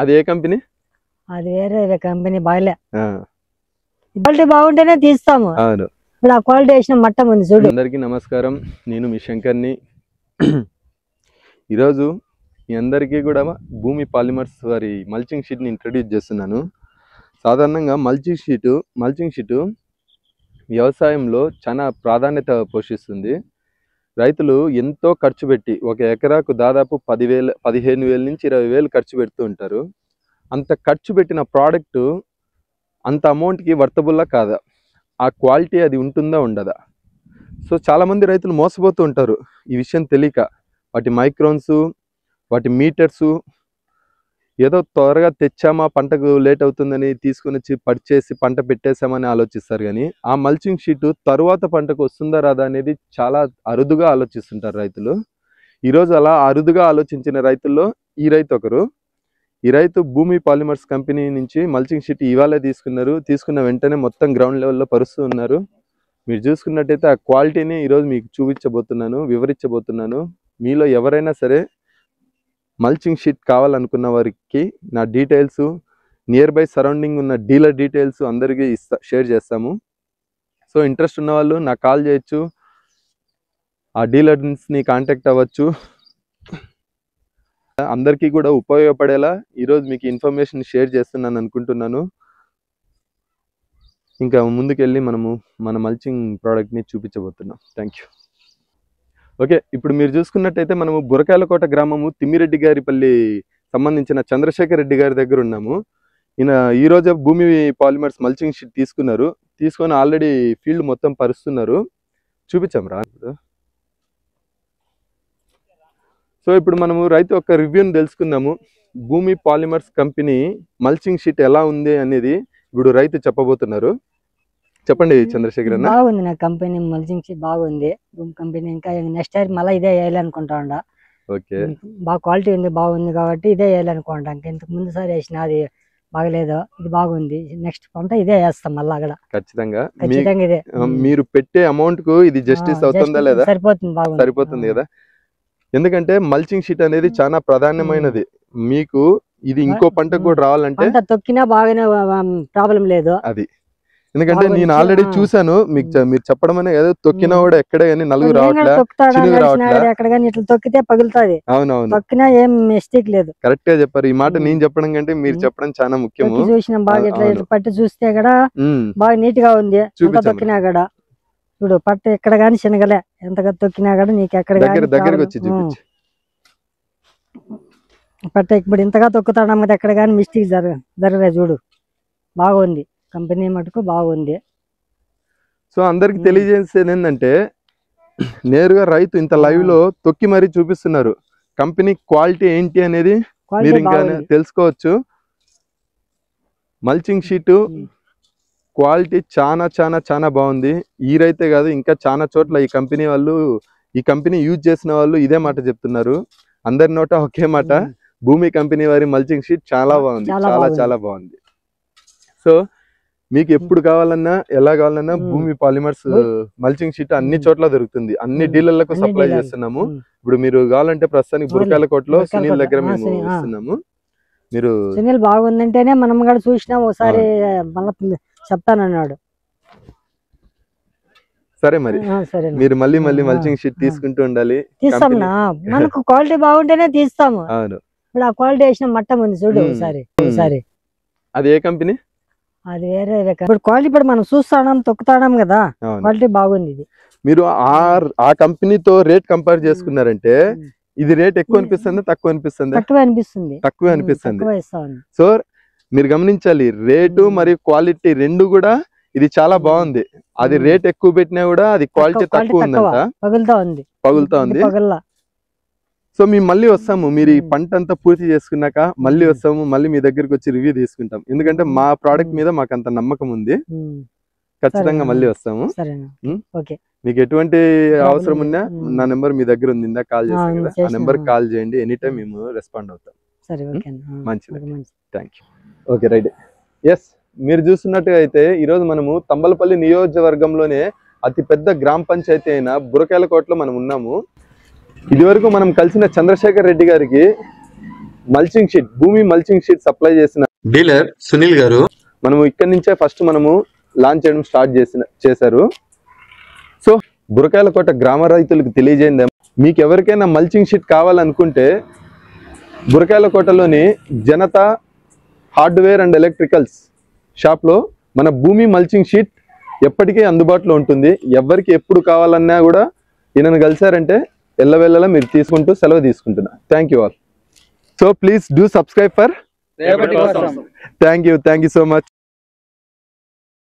అది ఏ కంపెనీ? అది వేరే కంపెనీ బాగలే. క్వాలిటీ బాగుంటేనే తీస్తాము. అవును. ఇప్పుడు ఆ క్వాలిటీ వేసిన మట్టం ఉంది చూడు. అందరికీ నమస్కారం, నేను మీ శంకర్ని. ఈరోజు మీ అందరికీ కూడా భూమి పాలిమర్స్ వారి మల్చింగ్ షీట్ని ఇంట్రడ్యూస్ చేస్తున్నాను. సాధారణంగా మల్చింగ్ షీటు వ్యవసాయంలో చాలా ప్రాధాన్యత పోషిస్తుంది. రైతులు ఎంతో ఖర్చు పెట్టి ఒక ఎకరాకు దాదాపు 15,000 నుంచి 20,000 ఖర్చు పెడుతూ ఉంటారు. అంత ఖర్చు పెట్టిన ప్రోడక్ట్ అంత అమౌంట్కి వర్తబుల్లా కాదా, ఆ క్వాలిటీ అది ఉంటుందా ఉండదా? సో చాలామంది రైతులు మోసపోతూ ఉంటారు ఈ విషయం తెలియక. వాటి మైక్రోన్స్, వాటి మీటర్సు ఏదో త్వరగా తెచ్చామా, పంటకు లేట్ అవుతుందని తీసుకుని వచ్చి పడిచేసి పంట పెట్టేసామని ఆలోచిస్తారు. కానీ ఆ మల్చింగ్ షీటు తరువాత పంటకు వస్తుందా రాదా అనేది చాలా అరుదుగా ఆలోచిస్తుంటారు రైతులు. ఈరోజు అలా అరుదుగా ఆలోచించిన రైతుల్లో ఈ రైతు ఒకరు. ఈ రైతు భూమి పాలిమర్స్ కంపెనీ నుంచి మల్చింగ్ షీట్ ఇవాళే తీసుకున్న వెంటనే మొత్తం గ్రౌండ్ లెవెల్లో పరుస్తూ ఉన్నారు. మీరు చూసుకున్నట్టయితే ఆ క్వాలిటీని ఈరోజు మీకు వివరించబోతున్నాను. మీలో ఎవరైనా సరే మల్చింగ్ షీట్ కావాలనుకున్న వారికి నా డీటెయిల్స్, నియర్ బై సరౌండింగ్ ఉన్న డీలర్ డీటెయిల్స్ అందరికీ షేర్ చేస్తాము. సో ఇంట్రెస్ట్ ఉన్న వాళ్ళు నాకు కాల్ చేయొచ్చు, ఆ డీలర్స్ని కాంటాక్ట్ అవ్వచ్చు. అందరికీ కూడా ఉపయోగపడేలా ఈరోజు మీకు ఇన్ఫర్మేషన్ షేర్ చేస్తున్నాను అనుకుంటున్నాను. ఇంకా ముందుకెళ్ళి మనము మన మల్చింగ్ ప్రోడక్ట్ని చూపించబోతున్నాం. Thank you. ఓకే, ఇప్పుడు మీరు చూసుకున్నట్టయితే మనము బురకాయలకోట గ్రామము తిమ్మిరెడ్డి గారిపల్లి సంబంధించిన చంద్రశేఖర్ రెడ్డి గారి దగ్గర ఉన్నాము. ఈయన ఈరోజే భూమి పాలిమర్స్ మల్చింగ్ షీట్ తీసుకొని ఆల్రెడీ ఫీల్డ్ మొత్తం పరుస్తున్నారు. చూపించాం రా. సో ఇప్పుడు మనము రైతు యొక్క రివ్యూని తెలుసుకుందాము. భూమి పాలిమర్స్ కంపెనీ మల్చింగ్ షీట్ ఎలా ఉంది అనేది ఇప్పుడు రైతు చెప్పబోతున్నారు. చెప్పండి చంద్రశేఖర్ అన్న. బాగుంది నా కంపెనీ మల్చింగ్ షీట్ బాగుంది. కంపెనీ ఇంకా నెక్స్ట్ ఇయర్ మళ్ళీ ఇదే వేయాలనుకుంటా ఉండా. ఓకే, బాగా క్వాలిటీ ఉంది, బాగుంది కాబట్టి ఇదే వేయాలనుకుంటా. ఇంతకు ముందు సారి వేసిన అది బాగలేదు, ఇది బాగుంది. నెక్స్ట్ పంట ఇదే వేస్తాం మళ్ళీ అక్కడ. ఖచ్చితంగా ఇదే. మీరు పెట్టే అమౌంట్ కు ఇది జస్టిస్ అవుతుందా లేదా? సరిపోతుంది కదా. ఎందుకంటే మల్చింగ్ షీట్ అనేది చాలా ప్రాధాన్యమైనది. మీకు ఇది ఇంకో పంటకు కూడా రావాలంటే తొక్కినా బాగానే ప్రాబ్లం లేదు అది. ఎందుకంటే నేను ఆల్రెడీ చూసాను, మీరు చెప్పడం అనే కదా, తొక్కినా కూడా ఎక్కడే కానీ నలుగు రావట్లేదు, ఇట్లా తొక్కితే పగులుతుంది. అవునవును, తొక్కినా ఏం మిస్టేక్ లేదు. కరెక్ట్ గా చెప్పారు. ఈ మాట నేను చెప్పడం కంటే మీరు చెప్పడం చాలా ముఖ్యము. చూసిన బాగా ఇట్లా పట్టి చూస్తే కూడా బాగా నీట్ గా ఉంది. తొక్కినా కూడా చూడు, పట్ట ఎక్కడ గానీ శనగలే, ఎంతగా తొక్కినా కూడా నీకు ఎక్కడ దగ్గరకు వచ్చి చూపించు. పట్ట ఇప్పుడు ఇంతగా తొక్కుతాం కదా, ఎక్కడ గానీ మిస్టేక్ జరగలే. చూడు, బాగుంది కంపెనీ మటుకు బాగుంది. సో అందరికి తెలియజేసేది ఏంటంటే, నేరుగా రైతు ఇంత లైవ్ లో తొక్కి మరీ చూపిస్తున్నారు. కంపెనీ క్వాలిటీ ఏంటి అనేది మీరు ఇంకా తెలుసుకోవచ్చు. మల్చింగ్ షీటు క్వాలిటీ చాలా బాగుంది. ఈ రైతే కాదు, ఇంకా చాలా చోట్ల ఈ కంపెనీ యూజ్ చేసిన వాళ్ళు ఇదే మాట చెప్తున్నారు. అందరి నోట ఒకే మాట, భూమి కంపెనీ వారి మల్చింగ్ షీట్ చాలా బాగుంది, చాలా బాగుంది. సో మీకు ఎప్పుడు కావాలన్నా, ఎలా కావాలన్నా భూమి పాలిమర్స్ మల్చింగ్ షీట్ అన్ని చోట్ల దొరుకుతుంది. అన్ని డీలర్లకు సప్లై చేస్తున్నాము. ఇప్పుడు మీరు కావాలంటే ప్రస్తుతానికి బురకాయలకోటలో సునీల్ దగ్గర మేము ఇస్తున్నాము. మీరు సునీల్ బాగుందంటేనే మనం కూడా చూసినాం, ఒకసారి మళ్ళీ చెప్తానన్నాడు. సరే మరి మీరు మళ్ళీ మల్చింగ్ షీట్ తీసుకుంటూ ఉండాలి. తీస్తామన్నా, మనకు క్వాలిటీ బాగుంటేనే తీస్తాము. అవును, ఇప్పుడు ఆ క్వాలిటీ వేసిన మట్టం ఉంది చూడు. ఒకసారి అది ఏ కంపెనీ? అది వేరే. ఇప్పుడు క్వాలిటీ ఇప్పుడు మనం చూస్తాం, తొక్కుతాం కదా, క్వాలిటీ బాగుంది. ఇది మీరు ఆ కంపెనీతో రేట్ కంపేర్ చేసుకున్నారంటే ఇది రేట్ ఎక్కువ అనిపిస్తుంది, తక్కువ అనిపిస్తుంది? తక్కువ అనిపిస్తుంది. సో మీరు గమనించాలి, రేటు మరియు క్వాలిటీ రెండు కూడా ఇది చాలా బాగుంది. అది రేట్ ఎక్కువ పెట్టినా కూడా అది క్వాలిటీ తక్కువ ఉందంట, పగులుతా ఉంది. సో మేము మళ్ళీ వస్తాము, మీరు ఈ పంట అంతా పూర్తి చేసుకున్నాక మళ్ళీ వస్తాము, మళ్ళీ మీ దగ్గరికి వచ్చి రివ్యూ తీసుకుంటాం. ఎందుకంటే మా ప్రోడక్ట్ మీద మాకు అంత నమ్మకం ఉంది. ఖచ్చితంగా మళ్ళీ వస్తాము. మీకు ఎటువంటి అవసరం ఉన్నా నా నెంబర్ మీ దగ్గర ఉంది, ఇందాక కాల్ చేస్తాను కదా, ఆ నెంబర్ కాల్ చేయండి. ఎనీ టైం మేము రెస్పాండ్ అవుతాం. మంచిది, thank you. Okay, right. Yes, మీరు చూస్తున్నట్టుగా అయితే ఈరోజు మనము తంబలపల్లి నియోజకవర్గంలోనే అతి పెద్ద గ్రామ పంచాయతీ అయిన బురకాయలకోటలో మనం ఉన్నాము. ఇదివరకు మనం కలిసిన చంద్రశేఖర్ రెడ్డి గారికి మల్చింగ్ షీట్, భూమి మల్చింగ్ షీట్ సప్లై చేసిన డీలర్ సునీల్ గారు మనము ఇక్కడి నుంచే ఫస్ట్ మనము లాంచ్ చేయడం స్టార్ట్ చేశారు. సో బురకాయలకోట గ్రామ రైతులకు తెలియజేయండి, మీకు ఎవరికైనా మల్చింగ్ షీట్ కావాలనుకుంటే బురకాయలకోటలోని జనతా హార్డ్వేర్ అండ్ ఎలక్ట్రికల్స్ షాప్లో మన భూమి మల్చింగ్ షీట్ ఎప్పటికీ అందుబాటులో ఉంటుంది. ఎవరికి ఎప్పుడు కావాలన్నా కూడా ఈయనను కలిసారంటే ఎల్లవెల్లలా మీరు తీసుకుంటూ సెలవు తీసుకుంటున్నా. Thank you all. So please do subscribe for. Thank you so much.